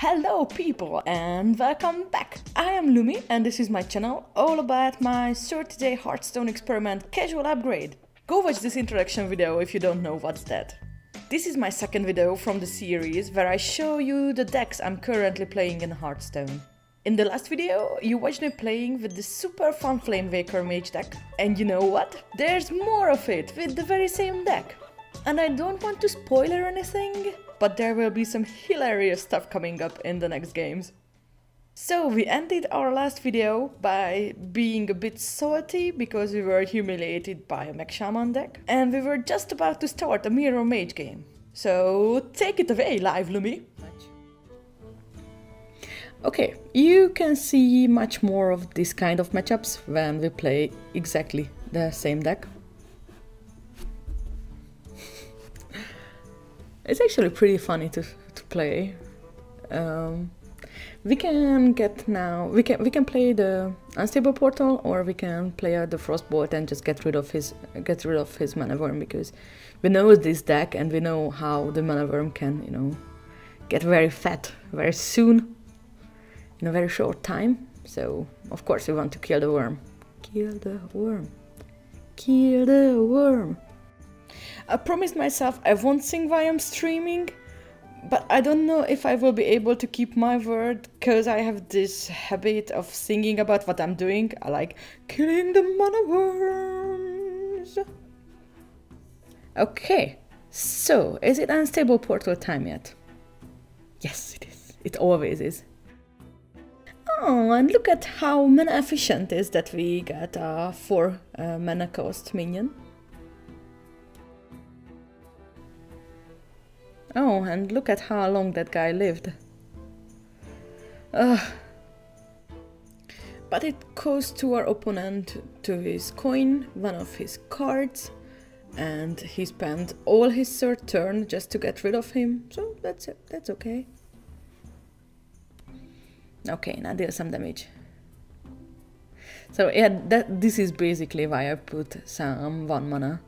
Hello people and welcome back! I am Lumi and this is my channel all about my 30-day Hearthstone experiment casual upgrade. Go watch this introduction video if you don't know what's that. This is my second video from the series where I show you the decks I'm currently playing in Hearthstone. In the last video you watched me playing with the super fun Flamewaker Mage deck, and you know what? There's more of it with the very same deck. And I don't want to spoiler anything, but there will be some hilarious stuff coming up in the next games. So we ended our last video by being a bit salty because we were humiliated by a Mech Shaman deck, and we were just about to start a Mirror Mage game. So take it away, Live Lumi! Okay, you can see much more of this kind of matchups when we play exactly the same deck. It's actually pretty funny to play. We can play the Unstable Portal, or we can play out the Frostbolt and just get rid of his Mana Worm, because we know this deck and we know how the Mana Worm can, you know, get very fat very soon in a very short time. So of course we want to kill the worm. Kill the worm. Kill the worm. I promised myself I won't sing while I'm streaming, but I don't know if I will be able to keep my word, because I have this habit of singing about what I'm doing. I like killing the mana worms. Okay, so is it Unstable Portal time yet? Yes, it is. It always is. Oh, and look at how mana efficient is that we got a 4 mana cost minion. Oh, and look at how long that guy lived. But it cost to our opponent to his coin one of his cards, and he spent all his third turn just to get rid of him, so that's okay. Okay, now deal some damage. So yeah, this is basically why I put some 1 mana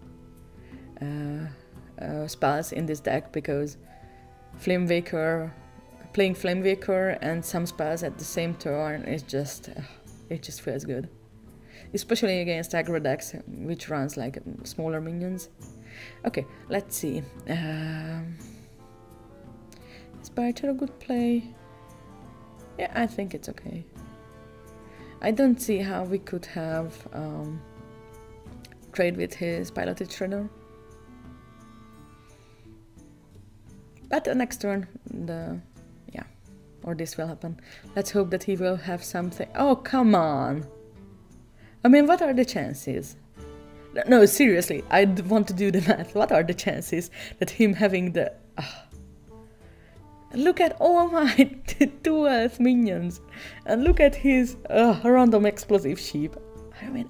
spells in this deck, because playing Flamewaker and some spells at the same turn is just it just feels good, especially against aggro decks which runs like smaller minions. Okay, let's see. Is Barter a good play? Yeah, I think it's okay. I don't see how we could have trade with his Piloted Shredder. But the next turn, or this will happen. Let's hope that he will have something. Oh, come on! I mean, what are the chances? No, seriously, I want to do the math. What are the chances that him having the... Look at all my 12 minions, and look at his random explosive sheep. I mean...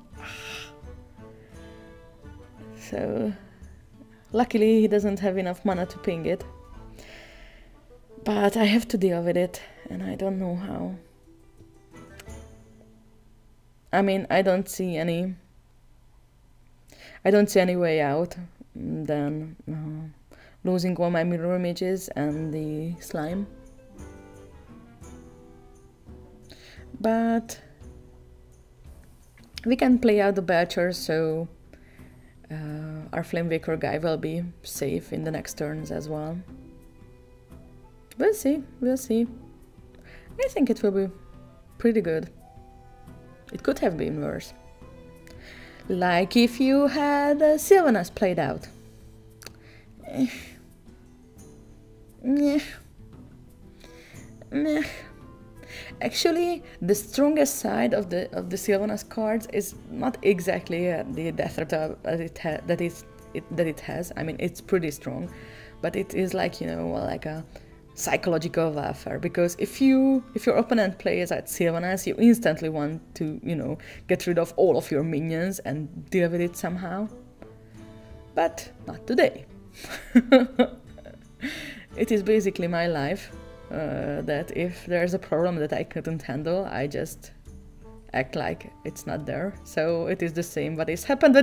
So... Luckily he doesn't have enough mana to ping it. But I have to deal with it, and I don't know how. I mean, I don't see any way out than losing all my mirror images and the slime. But we can play out the Belcher, so our Flamewaker guy will be safe in the next turns as well. We'll see, we'll see. I think it will be pretty good. It could have been worse. Like if you had Sylvanas played out. Meh. Meh. Actually, the strongest side of the Sylvanas cards is not exactly the death threat that it has. I mean, it's pretty strong, but it is like, you know, like a psychological warfare, because if your opponent plays at Sylvanas, you instantly want to, you know, get rid of all of your minions and deal with it somehow. But not today. It is basically my life, that if there's a problem that I couldn't handle, I just act like it's not there. So it is the same what has happened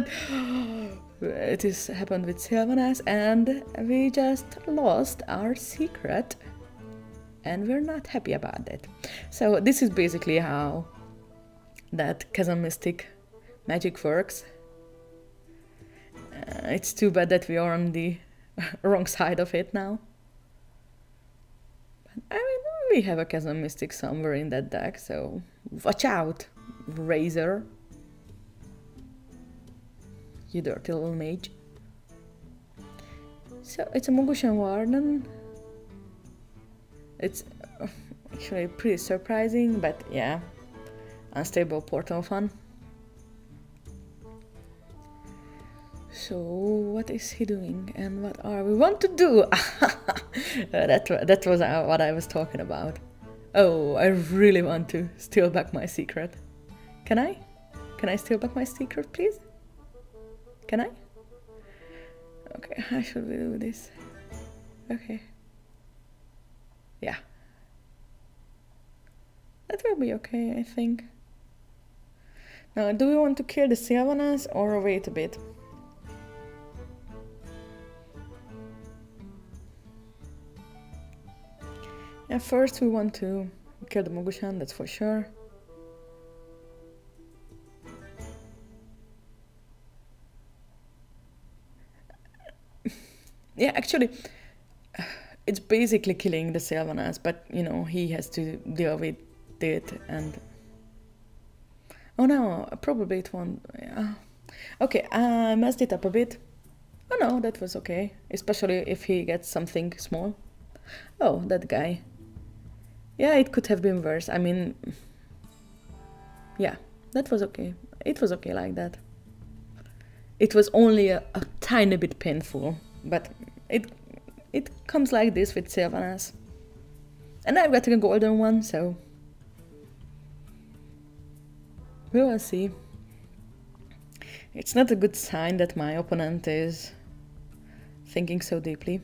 with Sylvanas, and we just lost our secret. and we're not happy about that. So this is basically how that Chasm Mystic magic works. It's too bad that we are on the wrong side of it now. But, I mean, we have a Chasm Mystic somewhere in that deck, so watch out, Razor. You dirty little mage. So it's a Mogushan Warden. It's actually pretty surprising, but yeah, unstable Portal Fun. So what is he doing and what are we want to do? That was what I was talking about. Oh, I really want to steal back my secret. Can I? Can I steal back my secret, please? Can I? Okay, how should we do this? Okay. Yeah. That will be okay, I think. Now, do we want to kill the Sylvanas or wait a bit? Yeah, first we want to kill the Mogushan, that's for sure. Yeah, actually, it's basically killing the Sylvanas, but, you know, he has to deal with it and... Oh no, probably it won't... Yeah. Okay, I messed it up a bit. Oh no, that was okay, especially if he gets something small. Oh, that guy. Yeah, it could have been worse, I mean... Yeah, that was okay. It was okay like that. It was only a tiny bit painful. But it comes like this with Sylvanas. And I've got a golden one, so we will see. It's not a good sign that my opponent is thinking so deeply.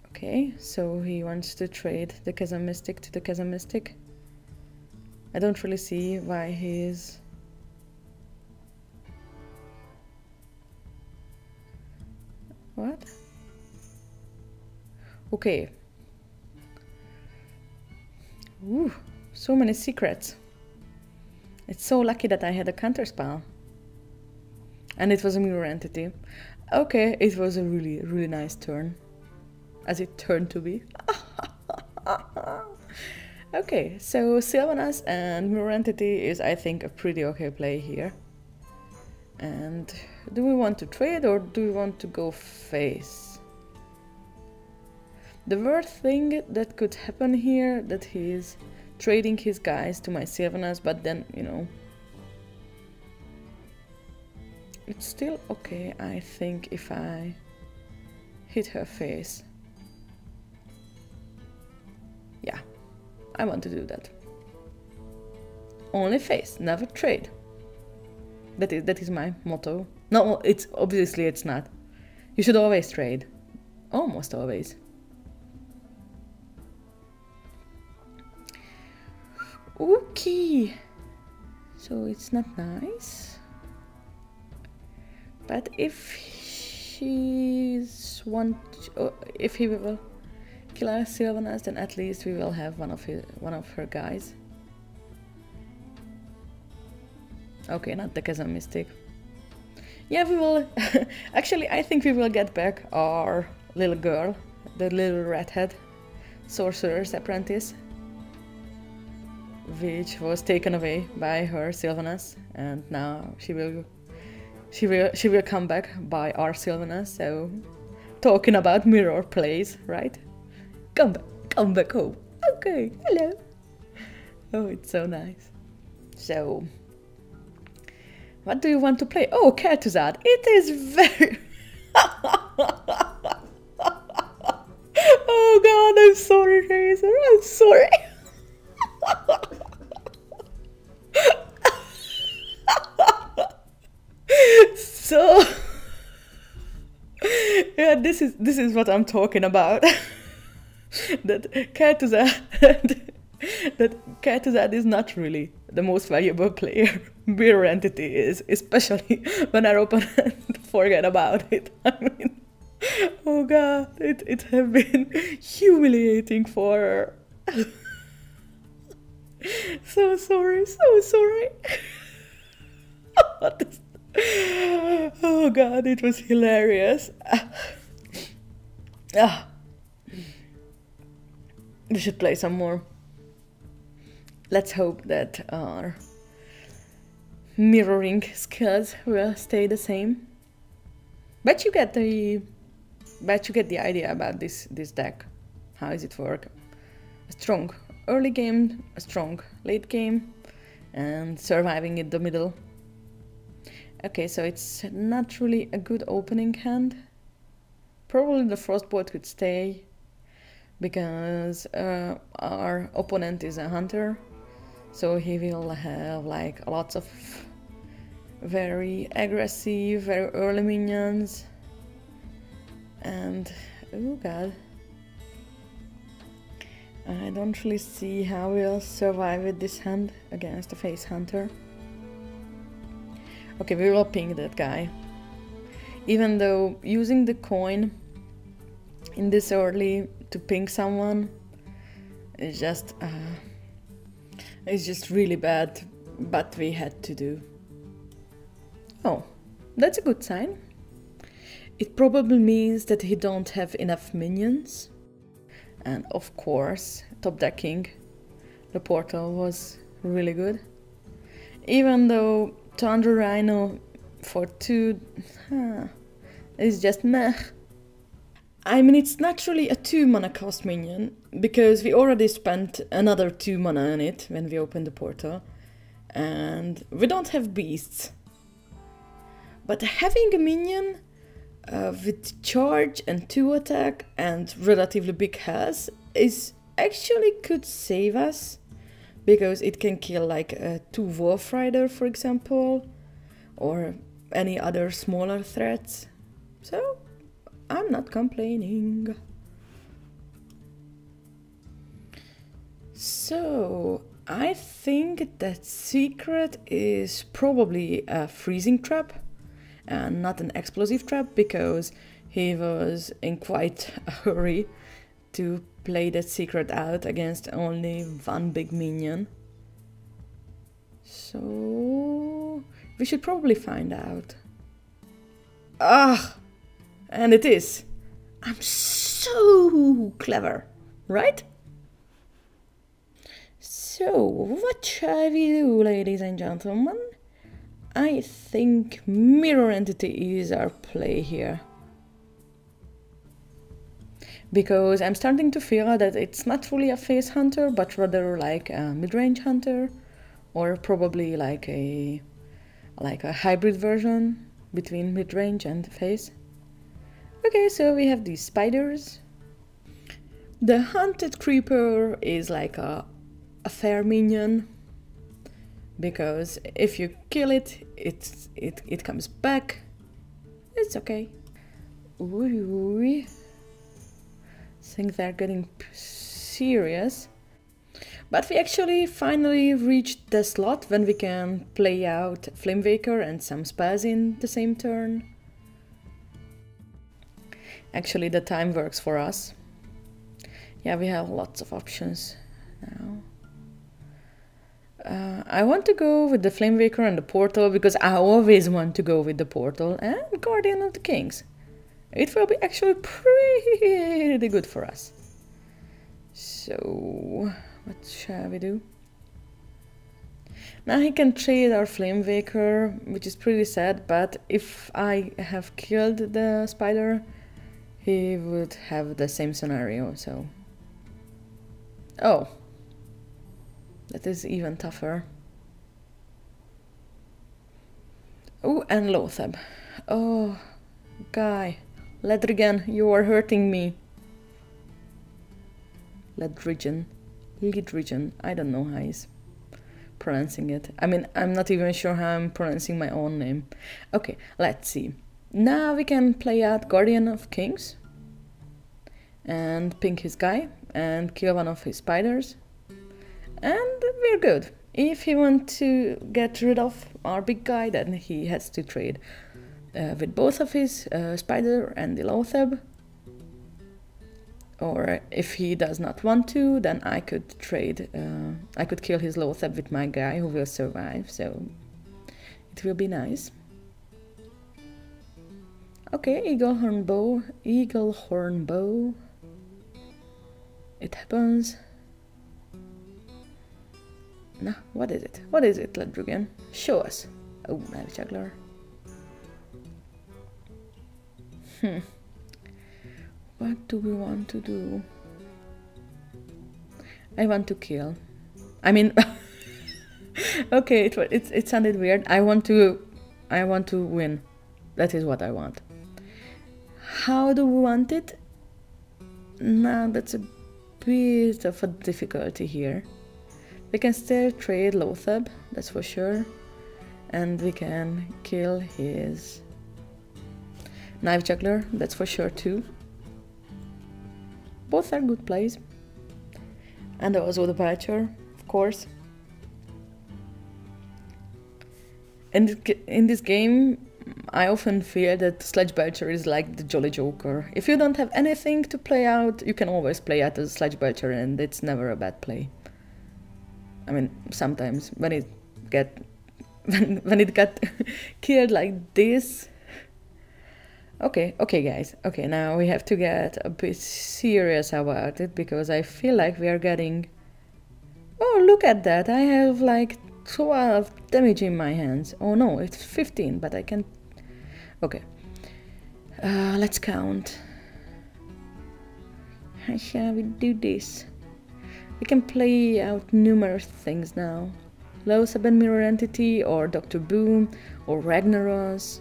Okay, so he wants to trade the Chasm Mystic to the Chasm Mystic. I don't really see why he is... What? Okay. Ooh, so many secrets. It's so lucky that I had a counterspell. And it was a mirror entity. Okay, it was a really, really nice turn. As it turned to be. Okay, so Sylvanas and mirror entity is, I think, a pretty okay play here. And do we want to trade or do we want to go face? The worst thing that could happen here, that he's trading his guys to my Sylvanas, but then, you know, it's still okay, I think, if I hit her face. Yeah, I want to do that. Only face, never trade. That is my motto. No, it's obviously it's not. You should always trade. Almost always. Okay. So it's not nice. But if if he will kill our Sylvanas, then at least we will have one of her guys. Okay, not the Chasm Mystic. Yeah, we will... Actually, I think we will get back our little girl, the little redhead sorcerer's apprentice, which was taken away by her Sylvanas, and now she will come back by our Sylvanas. So, talking about mirror plays, right? Come back home. Okay, hello. Oh, it's so nice. So. What do you want to play? Oh, Kertuzad. It is very... Oh god, I'm sorry, Razor. I'm sorry. So... Yeah, this is what I'm talking about. That Kertuzad is not really the most valuable player mirror entity is, especially when our opponent forget about it. I mean, Oh god, it have been humiliating for her. So sorry, so sorry. Oh god, it was hilarious. We should play some more. Let's hope that our mirroring skills will stay the same. Bet you get the idea about this deck. How does it work? A strong early game, a strong late game, and surviving in the middle. Okay, so it's not really a good opening hand. Probably the Frostbolt could stay because our opponent is a hunter, so he will have like lots of very aggressive, very early minions. And oh god, I don't really see how we'll survive with this hand against a face hunter. Okay, we will ping that guy. Even though using the coin in this early to ping someone is just really bad, but we had to do. Oh, that's a good sign. It probably means that he don't have enough minions. And of course, top decking the portal was really good. Even though Thunder Rhino for 2 is just meh. I mean, it's not really a 2 mana cost minion, because we already spent another 2 mana on it when we opened the portal. And we don't have beasts. But having a minion with charge and 2 attack and relatively big health is actually could save us, because it can kill like a 2 Wolf Rider, for example, or any other smaller threats. So I'm not complaining. So I think that secret is probably a freezing trap and not an explosive trap, because he was in quite a hurry to play that secret out against only 1 big minion. So we should probably find out. And it is. I'm so clever, right? So what shall we do, ladies and gentlemen? I think Mirror Entity is our play here. Because I'm starting to feel that it's not really a face hunter, but rather like a mid-range hunter, or probably like a hybrid version between mid-range and face. Okay, so we have these spiders. The hunted creeper is like a fair minion, because if you kill it, it comes back. It's okay. Ooh. Think they're getting serious. But we actually finally reached the slot when we can play out Flamewaker and some spells in the same turn. Actually, the time works for us. Yeah, we have lots of options now. I want to go with the Flamewaker and the Portal, because I always want to go with the Portal and Guardian of the Kings. It will be actually pretty good for us. So, what shall we do? Now he can trade our Flamewaker, which is pretty sad, but if I have killed the spider, he would have the same scenario, so... Oh. That is even tougher. Oh, and Lothab. Oh, guy. Ledrigan, you are hurting me. Ledrigan. I don't know how he's pronouncing it. I mean, I'm not even sure how I'm pronouncing my own name. Okay, let's see. Now we can play out Guardian of Kings and ping his guy and kill one of his spiders. And we're good. If he wants to get rid of our big guy, then he has to trade with both of his Spider and the Loatheb. Or if he does not want to, then I could trade, I could kill his Loatheb with my guy who will survive, so it will be nice. Okay, Eaglehorn Bow. It happens. Nah, what is it? What is it, Ledrugan? Show us. Oh, Knife Juggler. What do we want to do? I want to kill. I mean, okay, it sounded weird. I want to win. That is what I want. How do we want it? Now that's a bit of a difficulty here. We can still trade Loatheb, that's for sure, and we can kill his Knife Juggler, that's for sure too. Both are good plays. And also the Butcher, of course. And in this game, I often feel that Sledge Belcher is like the Jolly Joker. If you don't have anything to play out, you can always play out as Sledge Belcher, and it's never a bad play. I mean, sometimes when it got killed like this. Okay, guys. Okay, now we have to get a bit serious about it, because I feel like we are getting... Oh, look at that! I have like 12 damage in my hands. Oh no, it's 15, but I can... Okay. Let's count. How shall we do this? We can play out numerous things now. Loatheb and Mirror Entity, or Dr. Boom, or Ragnaros.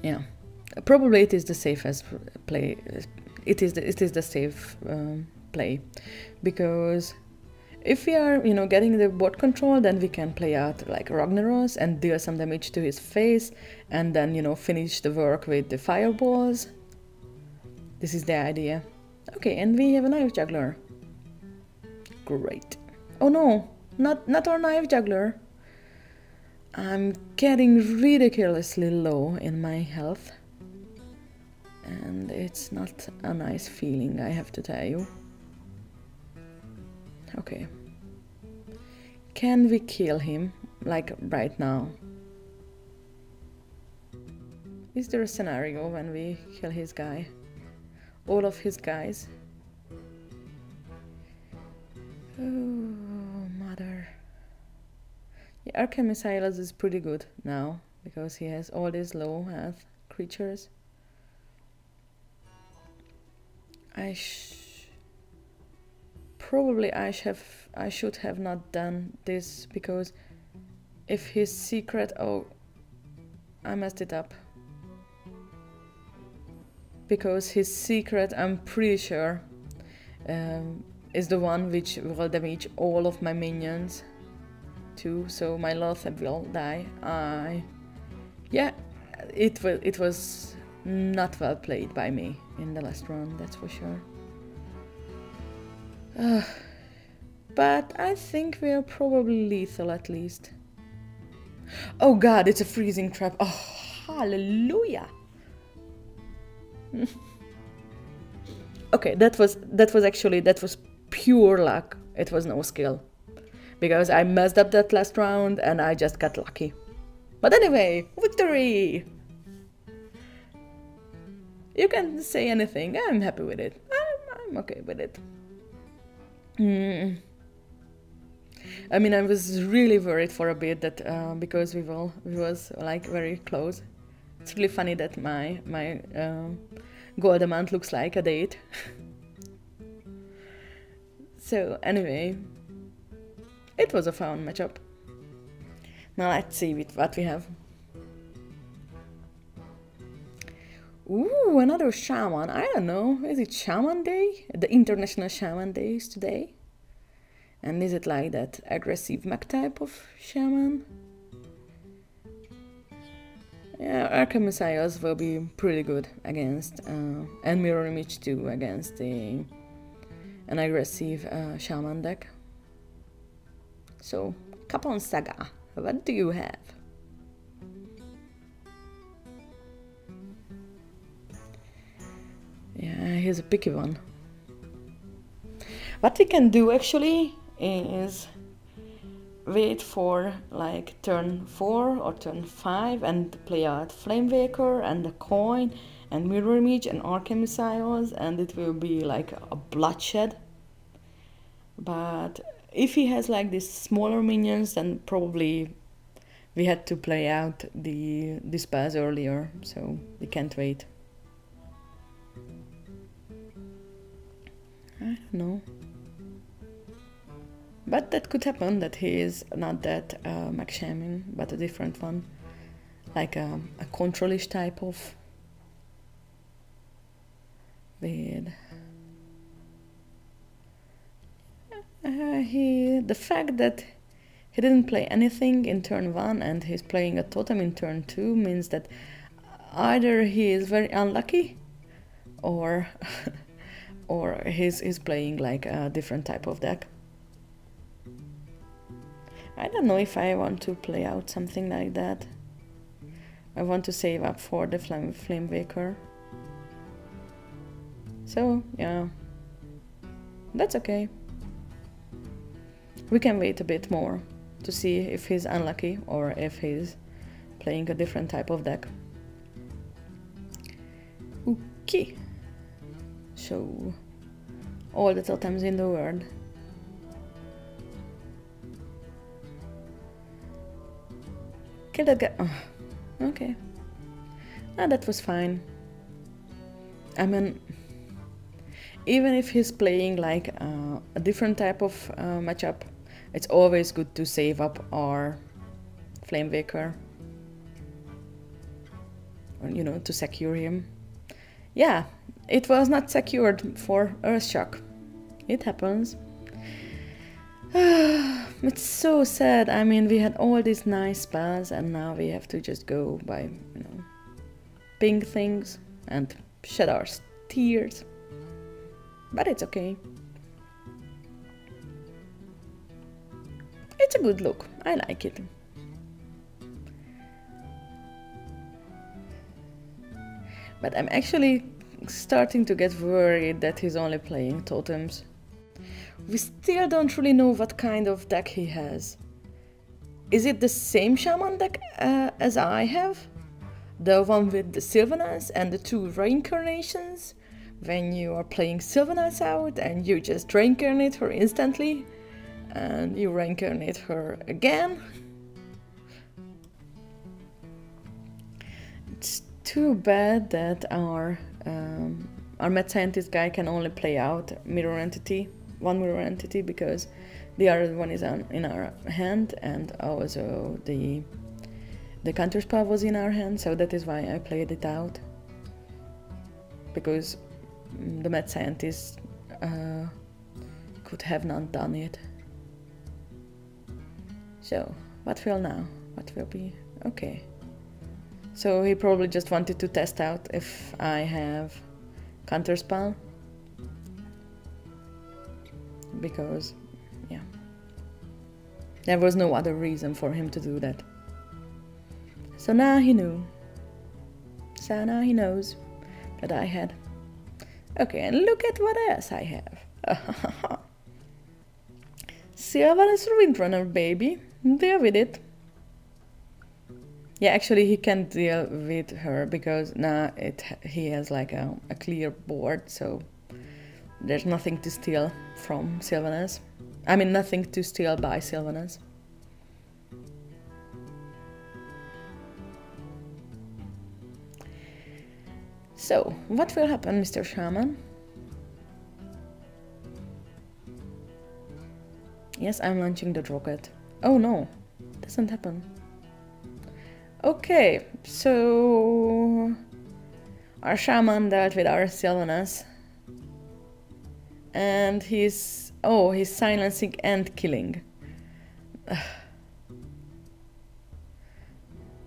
Yeah, probably it is the safest play. It is the safe play, because if we are, you know, getting the board control, then we can play out like Ragnaros and deal some damage to his face, and then, you know, finish the work with the fireballs. This is the idea. Okay, and we have a Knife Juggler. Great. Oh no, not our Knife Juggler. I'm getting ridiculously low in my health, and it's not a nice feeling, I have to tell you. Okay. Can we kill him, like right now? Is there a scenario when we kill his guy? All of his guys? Oh, mother. Yeah, Archemissiles is pretty good now, because he has all these low health creatures. I should have not done this, because if his secret... Oh, I messed it up. Because his secret, I'm pretty sure, is the one which will damage all of my minions too, so my Loatheb will die. Yeah, it was not well played by me in the last round, that's for sure. But I think we are probably lethal at least. Oh god, it's a freezing trap. Oh, hallelujah. Okay, that was pure luck. It was no skill, because I messed up that last round and I just got lucky. But anyway, victory! You can say anything. I'm happy with it. I'm okay with it. I mean, I was really worried for a bit that because we was like very close. It's really funny that my gold amount looks like a date. So anyway, it was a fun matchup. Now let's see what we have. Ooh, another shaman. I don't know. Is it Shaman Day? The International Shaman Day is today. And is it like that aggressive mech type of shaman? Yeah, Archemissiles will be pretty good against, and Mirror Image too, against an aggressive shaman deck. So, Capon Saga, what do you have? Yeah, he's a picky one. What we can do actually is wait for like turn 4 or turn 5 and play out Flamewaker and the coin and Mirror Image and Arcane Missiles, and it will be like a bloodshed. But if he has like these smaller minions, then probably we had to play out the spells earlier, so we can't wait. I don't know. But that could happen, that he is not that Mage Shaman, but a different one. Like a controlish type of with the fact that he didn't play anything in turn 1 and he's playing a totem in turn 2 means that either he is very unlucky or or he's playing like a different type of deck. I don't know if I want to play out something like that. I want to save up for the Flamewaker. So, yeah. That's okay. We can wait a bit more to see if he's unlucky or if he's playing a different type of deck. Okay. So, all the totems in the world. Kill that guy. Oh, okay. Ah, that was fine. I mean, even if he's playing like a different type of matchup, it's always good to save up our Flamewaker. You know, to secure him. Yeah, it was not secured for Earthshock. It happens. It's so sad. I mean, we had all these nice spells and now we have to just go by, you know, ping things and shed our tears. But it's okay. It's a good look. I like it. But I'm actually starting to get worried that he's only playing totems. We still don't really know what kind of deck he has. Is it the same shaman deck as I have? The one with the Sylvanus and the 2 reincarnations? When you are playing Sylvanus out and you just reincarnate her instantly and you reincarnate her again? It's too bad that our mad scientist guy can only play out mirror entity, one mirror entity, because the other one is in our hand, and also the counter spell was in our hand, so that is why I played it out. Because the mad scientist could have not done it. So, what will now? What will be? Okay. So he probably just wanted to test out if I have counter spell. Because, yeah. There was no other reason for him to do that. So now he knew. So now he knows that I had. Okay, and look at what else I have. Sylvanus Windrunner, baby. Deal with it. Yeah, actually he can't deal with her because now he has like a clear board, so there's nothing to steal from Sylvanus. I mean, nothing to steal by Sylvanus. So, what will happen, Mr. Shaman? Yes, I'm launching the rocket. Oh no, doesn't happen. Okay, so our shaman dealt with our Sylvanus. And he's silencing and killing.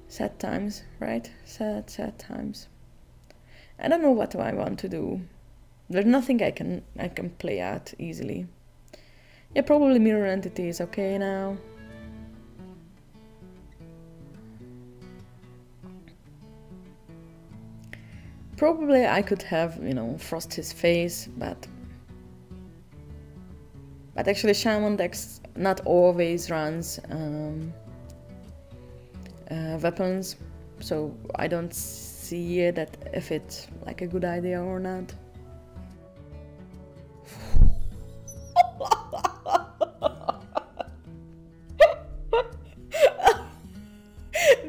Sad times, right? Sad times. I don't know what I want to do. There's nothing I can play out easily. Yeah, probably mirror entity is okay now. Probably I could have, frost his face, but actually Shaman decks not always runs weapons, so I don't see that if it's like a good idea or not.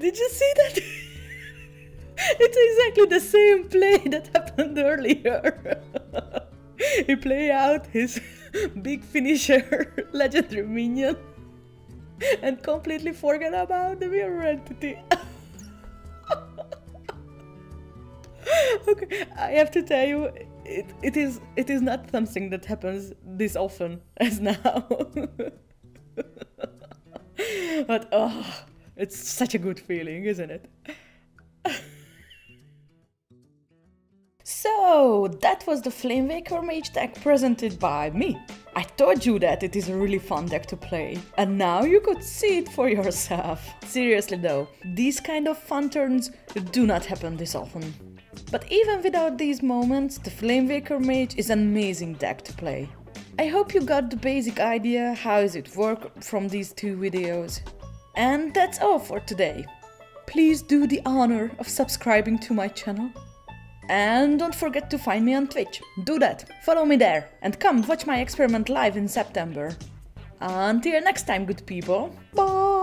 Did you see that? It's exactly the same play that happened earlier. He played out his big finisher legendary minion and completely forgot about the mirror entity. Okay, I have to tell you, it is not something that happens this often as now. But oh, it's such a good feeling, isn't it? So, that was the Flamewaker Mage deck presented by me. I told you that it is a really fun deck to play, and now you could see it for yourself. Seriously though, these kind of fun turns do not happen this often. But even without these moments, the Flamewaker Mage is an amazing deck to play. I hope you got the basic idea how does it work from these two videos. And that's all for today. Please do the honor of subscribing to my channel. And don't forget to find me on Twitch. Do that, follow me there, and come watch my experiment live in September. Until next time, good people, bye!